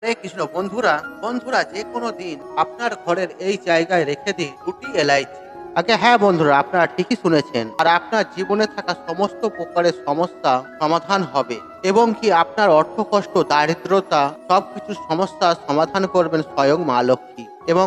হরে কৃষ্ণ বন্ধুরা বন্ধুরা যে কোনো দিন আপনার ঘরের এই জায়গায় রেখে দিন দুটি এলাইচি। হ্যাঁ বন্ধুরা, আপনারা ঠিকই শুনেছেন। আর আপনার জীবনে থাকা সমস্ত প্রকারের সমস্যা সমাধান হবে এবং কি আপনার অর্থ কষ্ট, দারিদ্রতা সবকিছু সমস্যার সমাধান করবেন স্বয়ং মা লক্ষ্মী এবং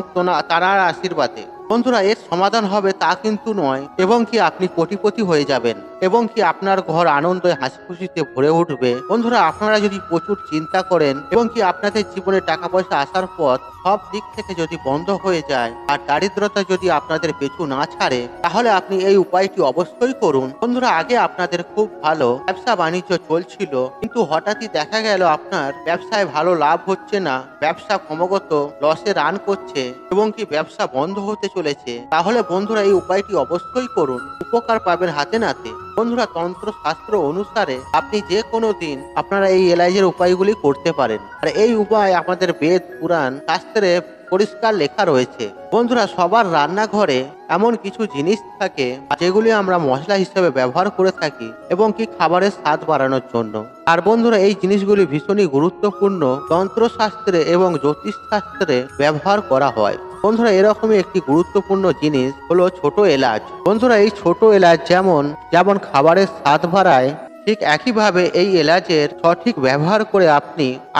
তারার আশীর্বাদে। বন্ধুরা, এর সমাধান হবে তা কিন্তু নয়, এবং কি আপনি কোটিপতি হয়ে যাবেন এবং কি আপনার ঘর আনন্দে হাসি খুশিতে ভরে উঠবে। বন্ধুরা, আপনারা যদি প্রচুর চিন্তা করেন এবং কি আপনাদের জীবনে টাকা পয়সা আসার পথ সব দিক থেকে যদি বন্ধ হয়ে যায় আর দারিদ্রতা যদি আপনাদের পিছু না ছাড়ে, তাহলে আপনি এই উপায়টি অবশ্যই করুন। বন্ধুরা, আগে আপনাদের খুব ভালো ব্যবসা বাণিজ্য চলছিল, কিন্তু হঠাৎই দেখা গেল আপনার ব্যবসায় ভালো লাভ হচ্ছে না, ব্যবসা ক্রমাগত লসে রান করছে এবং কি ব্যবসা বন্ধ হতে চলেছে। তাহলে বন্ধুরা, এই উপায়টি অবশ্যই করুন, উপকার পাবেন হাতে নাতে। বন্ধুরা, তন্ত্র শাস্ত্র অনুসারে আপনি যে কোনো দিন আপনারা এই এলাইজের উপায়গুলি করতে পারেন। আর এই উপায় আমাদের বেদ পুরাণ শাস্ত্রে পরিষ্কার লেখা রয়েছে। বন্ধুরা, সবার রান্নাঘরে এমন কিছু জিনিস থাকে যেগুলি আমরা মশলা হিসেবে ব্যবহার করে থাকি এবং কি খাবারের স্বাদ বাড়ানোর জন্য। আর বন্ধুরা, এই জিনিসগুলি ভীষণই গুরুত্বপূর্ণ, তন্ত্রশাস্ত্রে এবং জ্যোতিষ শাস্ত্রে ব্যবহার করা হয়। বন্ধুরা, এরকমই একটি গুরুত্বপূর্ণ জিনিস হলো ছোট এলাচ। বন্ধুরা, এই ছোট এলাচ যেমন যেমন খাবারের স্বাদ বাড়ায়, ঠিক একইভাবে এই এলাচের সঠিক ব্যবহার করে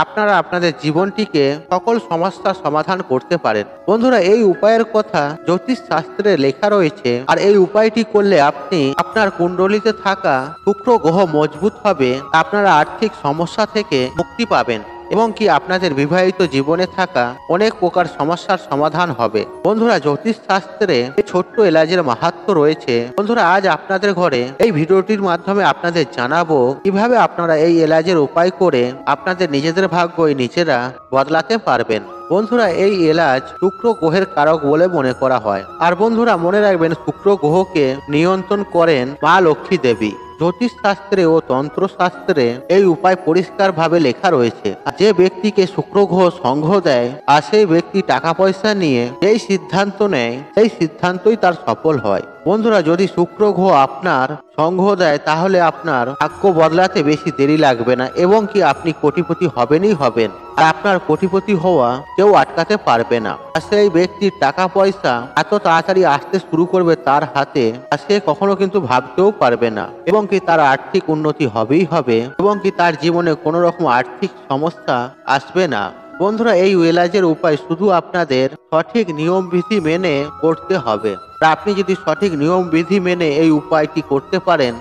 আপনারা আপনাদের জীবনটিকে সকল সমস্যার সমাধান করতে পারেন। বন্ধুরা, এই উপায়ের কথা জ্যোতিষ শাস্ত্রে লেখা রয়েছে। আর এই উপায়টি করলে আপনি আপনার কুণ্ডলিতে থাকা শুক্র গ্রহ মজবুত হবে, আপনারা আর্থিক সমস্যা থেকে মুক্তি পাবেন এবং কি আপনাদের বিবাহিত জীবনে থাকা অনেক প্রকার সমস্যার সমাধান হবে। বন্ধুরা, জ্যোতিষ শাস্ত্রে ছোট্ট এলাচের মাহাত্ম্য রয়েছে। বন্ধুরা, আজ আপনাদের ঘরে এই ভিডিওটির মাধ্যমে আপনাদের জানাবো কিভাবে আপনারা এই এলাচের উপায় করে আপনাদের নিজেদের ভাগ্য নিজেরা বদলাতে পারবেন। বন্ধুরা, এই এলাচ শুক্র গ্রহের কারক বলে মনে করা হয়। আর বন্ধুরা, মনে রাখবেন, শুক্র গ্রহকে নিয়ন্ত্রণ করেন মা লক্ষ্মী দেবী। জ্যোতিষ শাস্ত্রে ও তন্ত্র শাস্ত্রে এই উপায় পরিষ্কার ভাবে লেখা রয়েছে। যে ব্যক্তিকে শুক্র গ্রহ সঙ্গ দেয় আর সেই ব্যক্তি টাকা পয়সা নিয়ে যেই সিদ্ধান্ত নেয়, সেই সিদ্ধান্তই তার সফল হয়। বন্ধুরা, যদি শুক্র গ্রহ আপনার সঙ্গ দেয়, তাহলে আপনার ভাগ্য বদলাতে বেশি দেরি লাগবে না এবং কি আপনি কোটিপতি হবেনই হবেন। আর আপনার কোটিপতি হওয়া কেউ আটকাতে পারবে না। আর সেই ব্যক্তির টাকা পয়সা এত তাড়াতাড়ি আসতে শুরু করবে তার হাতে, আর সে কখনো কিন্তু ভাবতেও পারবে না এবং কি তার আর্থিক উন্নতি হবেই হবে এবং কি তার জীবনে কোনো রকম আর্থিক সমস্যা আসবে না। বন্ধুরা, এই এলাচের উপায় শুধু আপনাদের সঠিক নিয়ম বিধি মেনে করতে হবে। আপনি যদি সঠিক নিয়ম বিধি মেনে এই উপায়টি করতে পারেন,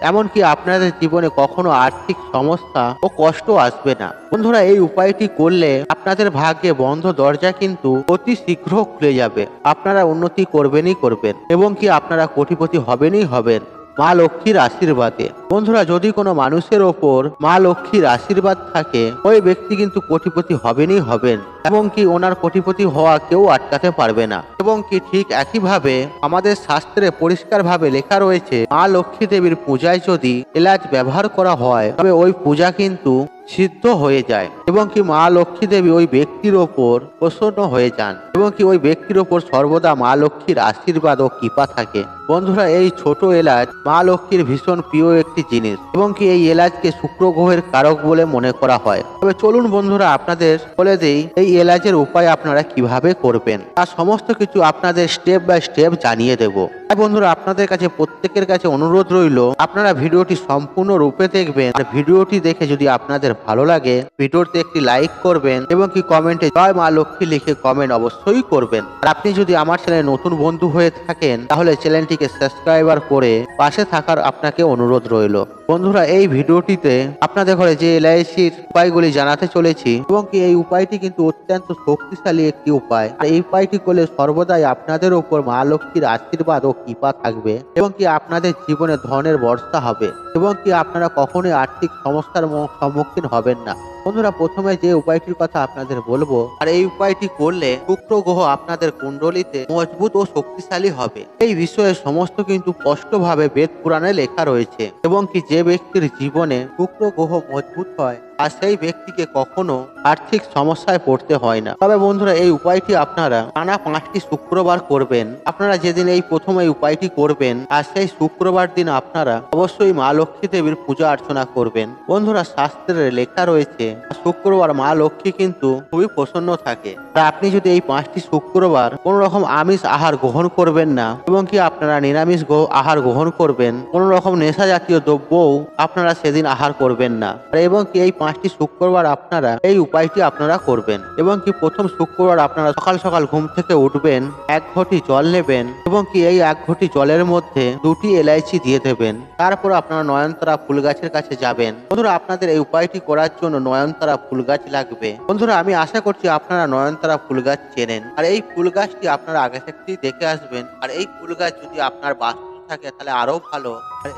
এমনকি আপনাদের জীবনে কখনো আর্থিক সমস্যা ও কষ্ট আসবে না। বন্ধুরা, এই উপায়টি করলে আপনাদের ভাগ্যে বন্ধ দরজা কিন্তু অতি শীঘ্র খুলে যাবে। আপনারা উন্নতি করবেনই করবেন এবং কি আপনারা কোটিপতি হবেনই হবেন মা লক্ষ্মীর আশীর্বাদে। বন্ধুরা, যদি কোনো মানুষের ওপর মা লক্ষ্মীর আশীর্বাদ থাকে, ওই ব্যক্তি কিন্তু কোটিপতি হবেনই হবেন এবং কি ওনার কোটিপতি হওয়া কেউ আটকাতে পারবে না। এবং কি ঠিক একইভাবে আমাদের শাস্ত্রে পরিষ্কার ভাবে লেখা রয়েছে, মা লক্ষ্মী দেবীর পূজায় যদি এলাচ ব্যবহার করা হয়, তবে ওই পূজা কিন্তু সিদ্ধ হয়ে যায় এবং কি মা লক্ষ্মী দেবী ওই ব্যক্তির ওপর প্রসন্ন হয়ে যান এবং কি ওই ব্যক্তির ওপর সর্বদা মা লক্ষ্মীর আশীর্বাদ ও কৃপা থাকে। বন্ধুরা, এই ছোট এলাচ মা লক্ষ্মীর ভীষণ প্রিয় একটি জিনিস এবং কি এই এলাচকে শুক্র গ্রহের কারক বলে মনে করা হয়। তবে চলুন বন্ধুরা, আপনাদের বলে দেই এই এলাচের উপায় আপনারা কিভাবে করবেন, তার সমস্ত কিছু আপনাদের স্টেপ বাই স্টেপ জানিয়ে দেবো। তাই বন্ধুরা, আপনাদের কাছে প্রত্যেকের কাছে অনুরোধ রইল, আপনারা ভিডিওটি সম্পূর্ণ রূপে দেখবেন। আর ভিডিওটি দেখে যদি আপনাদের ভালো লাগে, ভিডিওতে একটি লাইক করবেন এবং কি কমেন্টে জয় মা লক্ষ্মী লিখে কমেন্ট অবশ্যই করবেন। আর আপনি যদি আমার চ্যানেলে নতুন বন্ধু হয়ে থাকেন, তাহলে চ্যানেলটিকে সাবস্ক্রাইবার করে পাশে থাকার আপনাকে অনুরোধ রইল। বন্ধুরা, এই ভিডিওটিতে আপনাদের ঘরে যে এলআইসির উপায়গুলি জানাতে চলেছি এবং কি এই উপায়টি কিন্তু অত্যন্ত শক্তিশালী একটি উপায়। আর এই উপায়টি করলে সর্বদাই আপনাদের উপর মা লক্ষ্মীর আশীর্বাদ ও কৃপা থাকবে এবং কি আপনাদের জীবনে ধনের বর্ষা হবে এবং কি আপনারা কখনোই আর্থিক সমস্যার সম্মুখীন হবেন না। বন্ধুরা, প্রথমে যে উপায়টির কথা আপনাদের বলবো, আর এই উপায়টি করলে শুক্র গ্রহ আপনাদের কুণ্ডলিতে মজবুত ও শক্তিশালী হবে। এই বিষয়ে সমস্ত কিন্তু স্পষ্টভাবে বেদ পুরাণে লেখা রয়েছে এবং কি যে ব্যক্তির জীবনে শুক্র গ্রহ মজবুত হয়, আর সেই ব্যক্তিকে কখনো আর্থিক সমস্যায় পড়তে হয় না। তবে বন্ধুরা এই উপায়টি আপনারা টানা 5টি শুক্রবার করবেন। আপনারা যেদিন এই প্রথম এই উপায়টি করবেন আর সেই শুক্রবার দিন আপনারা অবশ্যই মা লক্ষ্মী দেবীর পূজা অর্চনা করবেন। বন্ধুরা শাস্ত্রে লেখা রয়েছে শুক্রবার মা লক্ষ্মী কিন্তু খুবই প্রসন্ন থাকে। আর আপনি যদি এই 5টি শুক্রবার কোন রকম আমিষ আহার গ্রহণ করবেন না এবং কি আপনারা নিরামিষ আহার গ্রহণ করবেন, কোন রকম নেশা জাতীয় দ্রব্যও আপনারা সেদিন আহার করবেন না। এবং কি এই 5টি শুক্রবার আপনারা এই উপায়টি আপনারা করবেন। এবং কি প্রথম শুক্রবার আপনারা সকাল সকাল ঘুম থেকে উঠবেন, 1 ঘটি জল নেবেন এবং কি এই 1 ঘটি জলের মধ্যে 2টি এলাইচি দিয়ে দেবেন। তারপর আপনারা নয়নতারা ফুল গাছের কাছে যাবেন। বন্ধুরা আপনাদের এই উপায়টি করার জন্য নয়নতারা ফুল গাছ লাগবে। বন্ধুরা আমি আশা করছি আপনারা নয়নতারা ফুল গাছ চেনেন। আর এই ফুল গাছটি আপনারা আগে থেকেই দেখে আসবেন। আর এই ফুল গাছ যদি আপনার বাস্তু থাকে তাহলে আরো ভালো।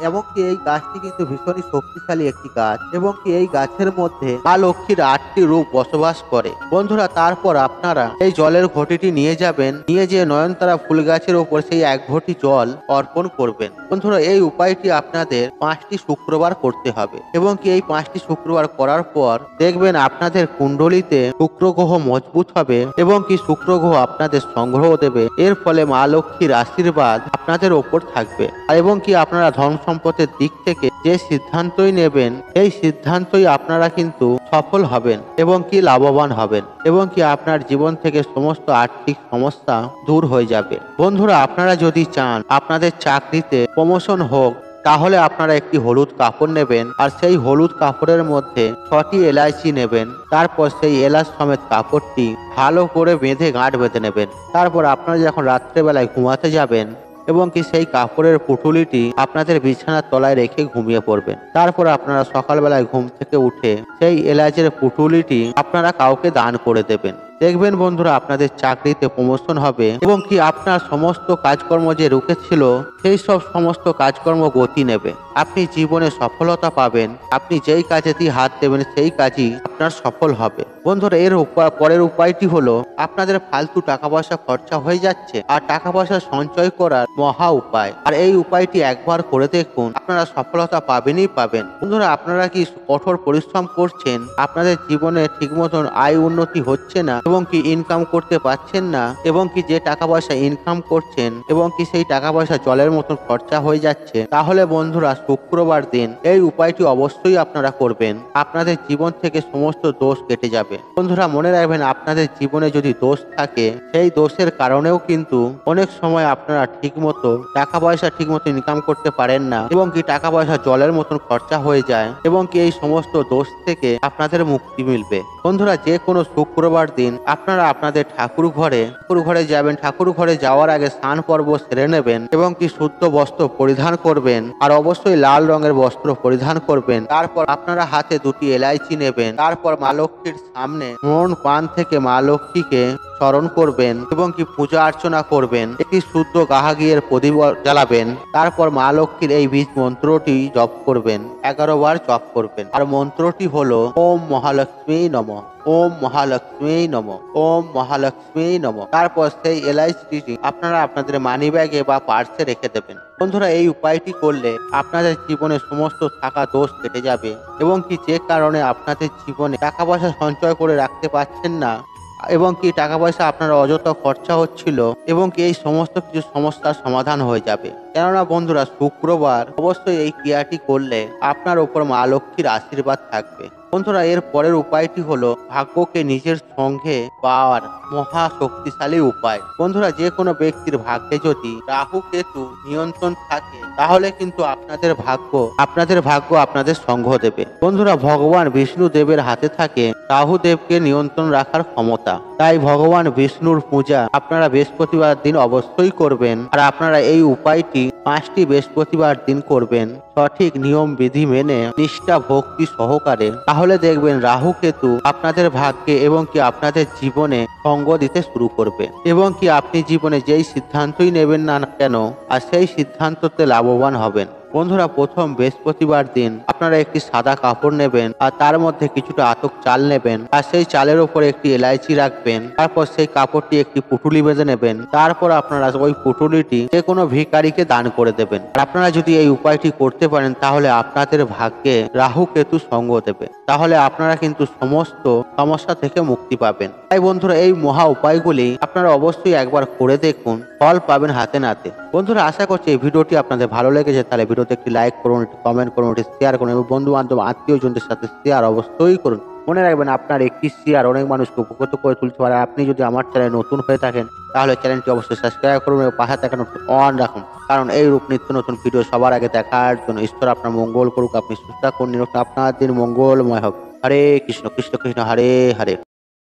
এবং কি এই গাছটি কিন্তু ভীষণই শক্তিশালী একটি গাছ এবং কি এই গাছের মধ্যে মা লক্ষ্মীর 8টি রূপ বসবাস করে। বন্ধুরা তারপর আপনারা এই জলের ঘটিটি নিয়ে যাবেন, নিয়ে যেয়ে নয়নতারা ফুল গাছের ওপর সেই 1 ঘটি জল অর্পণ করবেন। বন্ধুরা এই উপায়টি আপনাদের 5টি শুক্রবার করতে হবে এবং কি এই 5টি শুক্রবার করার পর দেখবেন আপনাদের কুণ্ডলিতে শুক্র গ্রহ মজবুত হবে এবং কি শুক্র গ্রহ আপনাদের সংগ্রহ দেবে। এর ফলে মা লক্ষ্মীর আশীর্বাদ আপনাদের ওপর থাকবে। এবং কি আপনারা ধন সম্পদের দিক থেকে যে সিদ্ধান্তই নেবেন এই সিদ্ধান্তই আপনারা কিন্তু সফল হবেন এবং কি লাভবান হবেন এবং কি আপনার জীবন থেকে সমস্ত আর্থিক সমস্যা দূর হয়ে যাবে। বন্ধুরা আপনারা যদি চান আপনাদের চাকরিতে প্রমোশন হোক তাহলে আপনারা একটি হলুদ কাপড় নেবেন আর সেই হলুদ কাপড়ের মধ্যে 6টি এলাইচি নেবেন। তারপর সেই এলাচ সমেত কাপড়টি ভালো করে বেঁধে গাঁট বেঁধে নেবেন। তারপর আপনারা যখন রাত্রেবেলায় ঘুমাতে যাবেন এবং কি সেই কাপড়ের পুটুলিটি আপনাদের বিছানার তলায় রেখে ঘুমিয়ে পড়বেন। তারপর আপনারা সকালবেলায় ঘুম থেকে উঠে সেই এলাচের পুটুলিটি আপনারা কাউকে দান করে দেবেন। দেখবেন বন্ধুরা আপনাদের চাকরিতে প্রমোশন হবে এবং কি আপনার সমস্ত কাজকর্ম যে রুকেছিল সেই সব সমস্ত কাজকর্ম গতি নেবে। আপনি জীবনে সফলতা পাবেন। আপনি যেই কাজেতেই হাত দেবেন সেই কাজই আপনার সফল হবে। বন্ধুরা এর পরের উপায়টি হলো আপনাদের ফালতু টাকা পয়সা খরচা হয়ে যাচ্ছে আর টাকা পয়সা সঞ্চয় করার মহা উপায়। আর এই উপায়টি একবার করে দেখুন, আপনারা সফলতা পাবেনই পাবেন। বন্ধুরা আপনারা কি কঠোর পরিশ্রম করছেন, আপনাদের জীবনে ঠিক মতন আয় উন্নতি হচ্ছে না এবং কি ইনকাম করতে পারছেন না এবং কি যে টাকা পয়সা ইনকাম করছেন এবং কি সেই টাকা পয়সা জলের মতন খরচা হয়ে যাচ্ছে, তাহলে বন্ধুরা শুক্রবার দিন এই উপায়টি অবশ্যই আপনারা করবেন। আপনাদের জীবন থেকে সমস্ত দোষ কেটে যাবে। বন্ধুরা মনে রাখবেন আপনাদের জীবনে যদি দোষ থাকে সেই দোষের কারণেও কিন্তু অনেক সময় আপনারা ঠিক মতো টাকা পয়সা ঠিক মতো ইনকাম করতে পারেন না এবং কি টাকা পয়সা জলের মতন খরচা হয়ে যায় এবং কি এই সমস্ত দোষ থেকে আপনাদের মুক্তি মিলবে। বন্ধুরা যে কোনো শুক্রবার দিন আপনারা আপনাদের ঠাকুর ঘরে যাবেন। ঠাকুর ঘরে যাওয়ার আগে স্নান পর্ব সেরে নেবেন এবং কি শুদ্ধ বস্ত্র পরিধান করবেন আর অবশ্যই লাল রঙের বস্ত্র পরিধান করবেন। তারপর আপনারা হাতে 2টি এলাইচি নেবেন। তারপর মা লক্ষ্মীর সামনে মন পান থেকে মা লক্ষ্মীকে স্মরণ করবেন এবং কি পূজা অর্চনা করবেন। একটি শুদ্ধ গাহা ঘিয়ের প্রদীপ জ্বালাবেন। তারপর মা লক্ষ্মীর এই বীজ মন্ত্রটি জপ করবেন, 11 বার জপ করবেন। আর মন্ত্রটি হলো ওম মহালক্ষ্মী নমঃ, ওম মহালক্ষ্মী নমঃ, ওম মহালক্ষ্মী নমঃ। তারপর সেই এলাইচিটি আপনারা আপনাদের মানি ব্যাগে বা পার্সে রেখে দেবেন। বন্ধুরা এই উপায়টি করলে আপনাদের জীবনে সমস্ত থাকা দোষ কেটে যাবে এবং কি যে কারণে আপনাদের জীবনে টাকা পয়সা সঞ্চয় করে রাখতে পারছেন না এবং কি টাকা পয়সা আপনার অযথা খরচা হচ্ছিল এবং কি এই সমস্ত কিছু সমস্যার সমাধান হয়ে যাবে। কেননা বন্ধুরা শুক্রবার অবশ্যই এই ক্রিয়াটি করলে আপনার উপর মা লক্ষ্মীর আশীর্বাদ থাকবে। বন্ধুরা এর পরের উপায়টি হলো ভাগ্যকে নিজের সঙ্গে পাওয়ার মহা শক্তিশালী উপায়। বন্ধুরা যে কোনো ব্যক্তির ভাগ্যে যদি রাহু কেতু নিয়ন্ত্রণ থাকে তাহলে কিন্তু আপনাদের ভাগ্য আপনাদের সঙ্গ দেবে। বন্ধুরা ভগবান বিষ্ণু দেবের হাতে থাকে রাহু দেবকে নিয়ন্ত্রণ রাখার ক্ষমতা। তাই ভগবান বিষ্ণুর পূজা আপনারা বৃহস্পতিবার দিন অবশ্যই করবেন। আর আপনারা এই উপায়টি 5টি বৃহস্পতিবার দিন করবেন সঠিক নিয়ম বিধি মেনে নিষ্ঠা ভক্তি সহকারে। তাহলে দেখবেন রাহু কেতু আপনাদের ভাগ্যে এবং কি আপনাদের জীবনে সঙ্গ দিতে শুরু করবে এবং কি আপনি জীবনে যেই সিদ্ধান্তই নেবেন না কেন আর সেই সিদ্ধান্ততে লাভবান হবেন। বন্ধুরা, প্রথম বৃহস্পতিবার দিন আপনারা একটি সাদা কাপড় নেবেন আর তার মধ্যে কিছুটা আতক চাল নেবেন আর সেই চালের উপরে একটি এলাইচি রাখবেন। তারপর সেই কাপড়টি একটি পুটুলি বেঁধে নেবেন। তারপর আপনারা ওই পুটুলিটি যে কোনো ভিখারিকে দান করে দেবেন। আর আপনারা যদি এই উপায়টি করতে পারেন তাহলে আপনাদের ভাগ্যে রাহু কেতু সঙ্গ দেবে। তাহলে আপনারা কিন্তু সমস্ত সমস্যা থেকে মুক্তি পাবেন। তাই বন্ধুরা, এই মহা উপায়গুলি আপনারা অবশ্যই একবার করে দেখুন, ফল পাবেন হাতে নাতে। বন্ধুরা, আশা করছি এই ভিডিওটি আপনাদের ভালো লেগেছে। তাহলে ভিডিওতে একটি লাইক করুন, একটি কমেন্ট করুন, একটি শেয়ার করুন এবং বন্ধু বান্ধব আত্মীয়জনদের সাথে শেয়ার অবশ্যই করুন। মনে রাখবেন, আপনার একটি শেয়ার অনেক মানুষকে উপকৃত করে তুলতে পারে। আপনি যদি আমার চ্যানেলে নতুন হয়ে থাকেন তাহলে চ্যানেলটি অবশ্যই সাবস্ক্রাইব করুন এবং পাশে থাকা নোটিফিকেশন অন রাখুন, কারণ এই রূপ নিত্য নতুন ভিডিও সবার আগে দেখার জন্য। ঈশ্বর আপনার মঙ্গল করুক, আপনি সুস্থ থাকুন, আপনার দিন মঙ্গলময় হোক। হরে কৃষ্ণ কৃষ্ণ কৃষ্ণ হরে হরে।